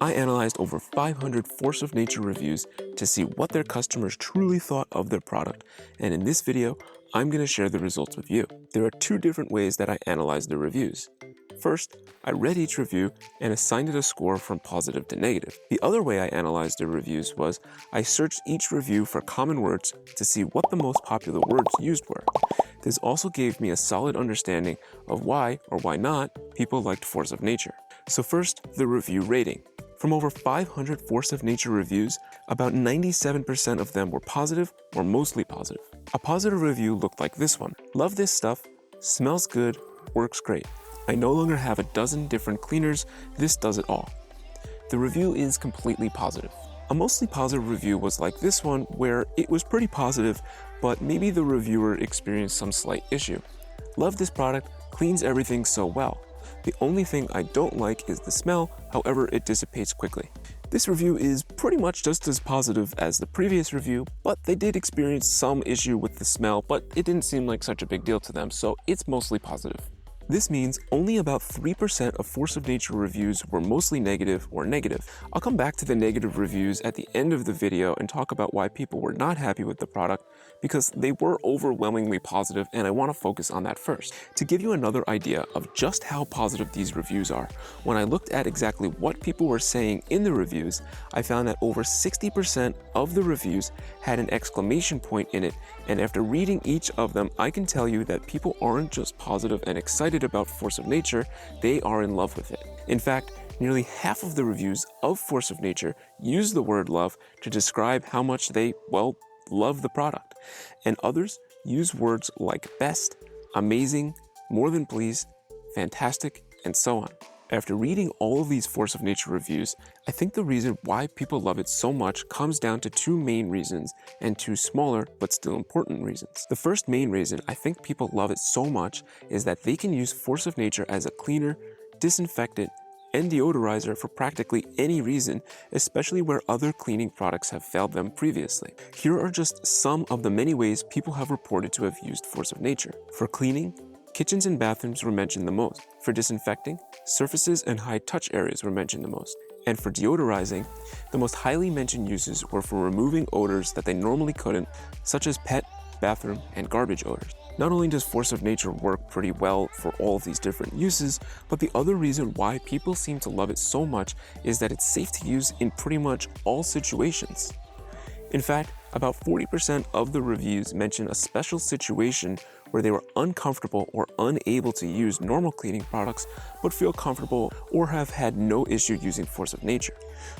I analyzed over 500 Force of Nature reviews to see what their customers truly thought of their product, and in this video, I'm going to share the results with you. There are two different ways that I analyzed the reviews. First, I read each review and assigned it a score from positive to negative. The other way I analyzed the reviews was I searched each review for common words to see what the most popular words used were. This also gave me a solid understanding of why or why not people liked Force of Nature. So first, the review rating. From over 500 Force of Nature reviews, about 97% of them were positive or mostly positive. A positive review looked like this one. Love this stuff, smells good, works great. I no longer have a dozen different cleaners, this does it all. The review is completely positive. A mostly positive review was like this one, where it was pretty positive, but maybe the reviewer experienced some slight issue. Love this product, cleans everything so well. The only thing I don't like is the smell, however it dissipates quickly. This review is pretty much just as positive as the previous review, but they did experience some issue with the smell, but it didn't seem like such a big deal to them, so it's mostly positive. This means only about 3% of Force of Nature reviews were mostly negative or negative. I'll come back to the negative reviews at the end of the video and talk about why people were not happy with the product, because they were overwhelmingly positive and I want to focus on that first. To give you another idea of just how positive these reviews are, when I looked at exactly what people were saying in the reviews, I found that over 60% of the reviews had an exclamation point in it, and after reading each of them, I can tell you that people aren't just positive and excited about Force of Nature, they are in love with it. In fact, nearly half of the reviews of Force of Nature use the word love to describe how much they, well, love the product. And others use words like best, amazing, more than pleased, fantastic, and so on. After reading all of these Force of Nature reviews, I think the reason why people love it so much comes down to two main reasons and two smaller but still important reasons. The first main reason I think people love it so much is that they can use Force of Nature as a cleaner, disinfectant, and deodorizer for practically any reason, especially where other cleaning products have failed them previously. Here are just some of the many ways people have reported to have used Force of Nature. For cleaning, kitchens and bathrooms were mentioned the most. For disinfecting, surfaces and high-touch areas were mentioned the most. And for deodorizing, the most highly mentioned uses were for removing odors that they normally couldn't, such as pet, bathroom, and garbage odors. Not only does Force of Nature work pretty well for all of these different uses, but the other reason why people seem to love it so much is that it's safe to use in pretty much all situations. In fact, about 40% of the reviews mention a special situation where they were uncomfortable or unable to use normal cleaning products, but feel comfortable or have had no issue using Force of Nature.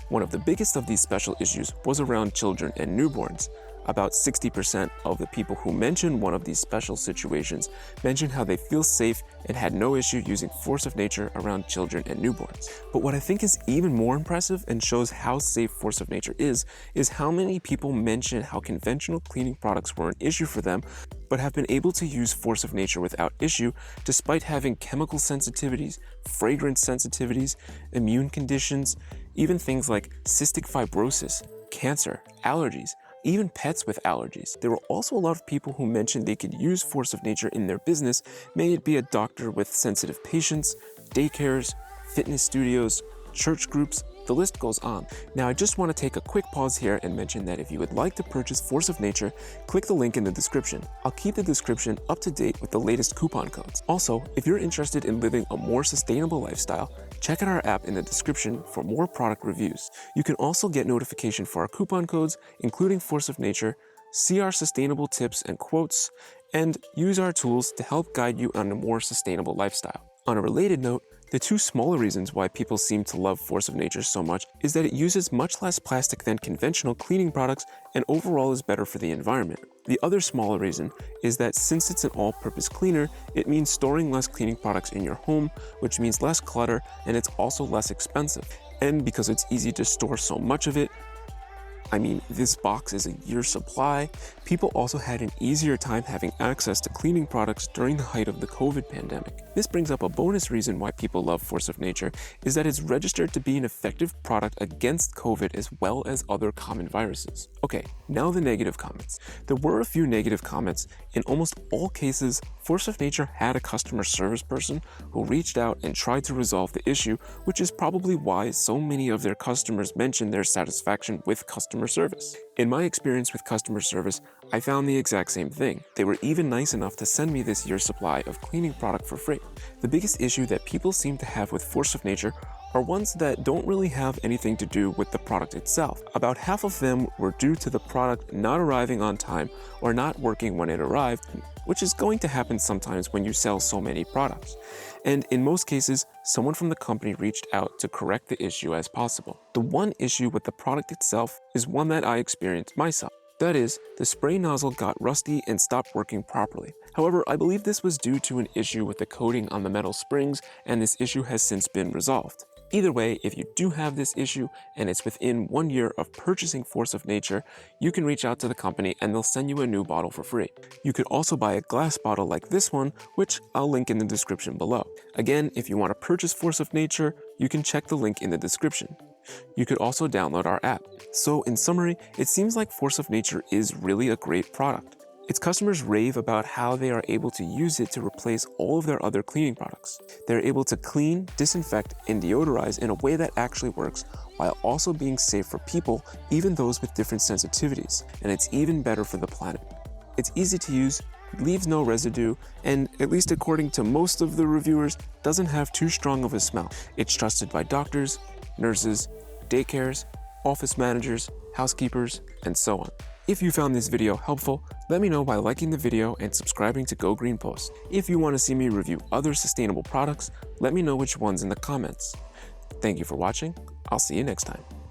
One of the biggest of these special issues was around children and newborns. About 60% of the people who mentioned one of these special situations mentioned how they feel safe and had no issue using Force of Nature around children and newborns. But what I think is even more impressive and shows how safe Force of Nature is how many people mention how conventional cleaning products were an issue for them, but have been able to use Force of Nature without issue despite having chemical sensitivities, fragrance sensitivities, immune conditions, even things like cystic fibrosis, cancer, allergies, even pets with allergies. There were also a lot of people who mentioned they could use Force of Nature in their business, may it be a doctor with sensitive patients, daycares, fitness studios, church groups, the list goes on. Now I just want to take a quick pause here and mention that if you would like to purchase Force of Nature, click the link in the description. I'll keep the description up to date with the latest coupon codes. Also, if you're interested in living a more sustainable lifestyle, check out our app in the description for more product reviews. You can also get notification for our coupon codes, including Force of Nature, see our sustainable tips and quotes, and use our tools to help guide you on a more sustainable lifestyle. On a related note, the two smaller reasons why people seem to love Force of Nature so much is that it uses much less plastic than conventional cleaning products and overall is better for the environment. The other smaller reason is that since it's an all-purpose cleaner, it means storing less cleaning products in your home, which means less clutter, and it's also less expensive. And because it's easy to store so much of it, I mean, this box is a year's supply. People also had an easier time having access to cleaning products during the height of the COVID pandemic. This brings up a bonus reason why people love Force of Nature is that it's registered to be an effective product against COVID as well as other common viruses. Okay, now the negative comments. There were a few negative comments. In almost all cases, Force of Nature had a customer service person who reached out and tried to resolve the issue, which is probably why so many of their customers mentioned their satisfaction with customer service. In my experience with customer service, I found the exact same thing. They were even nice enough to send me this year's supply of cleaning product for free. The biggest issue that people seem to have with Force of Nature are ones that don't really have anything to do with the product itself. About half of them were due to the product not arriving on time or not working when it arrived, which is going to happen sometimes when you sell so many products. And in most cases, someone from the company reached out to correct the issue as possible. The one issue with the product itself is one that I experienced myself. That is, the spray nozzle got rusty and stopped working properly. However, I believe this was due to an issue with the coating on the metal springs, and this issue has since been resolved. Either way, if you do have this issue and it's within 1 year of purchasing Force of Nature, you can reach out to the company and they'll send you a new bottle for free. You could also buy a glass bottle like this one, which I'll link in the description below. Again, if you want to purchase Force of Nature, you can check the link in the description. You could also download our app. So in summary, it seems like Force of Nature is really a great product. Its customers rave about how they are able to use it to replace all of their other cleaning products. They're able to clean, disinfect, and deodorize in a way that actually works while also being safe for people, even those with different sensitivities, and it's even better for the planet. It's easy to use, leaves no residue, and at least according to most of the reviewers, doesn't have too strong of a smell. It's trusted by doctors, nurses, daycares, office managers, housekeepers, and so on. If you found this video helpful, let me know by liking the video and subscribing to Go Green Post. If you want to see me review other sustainable products, let me know which ones in the comments. Thank you for watching. I'll see you next time.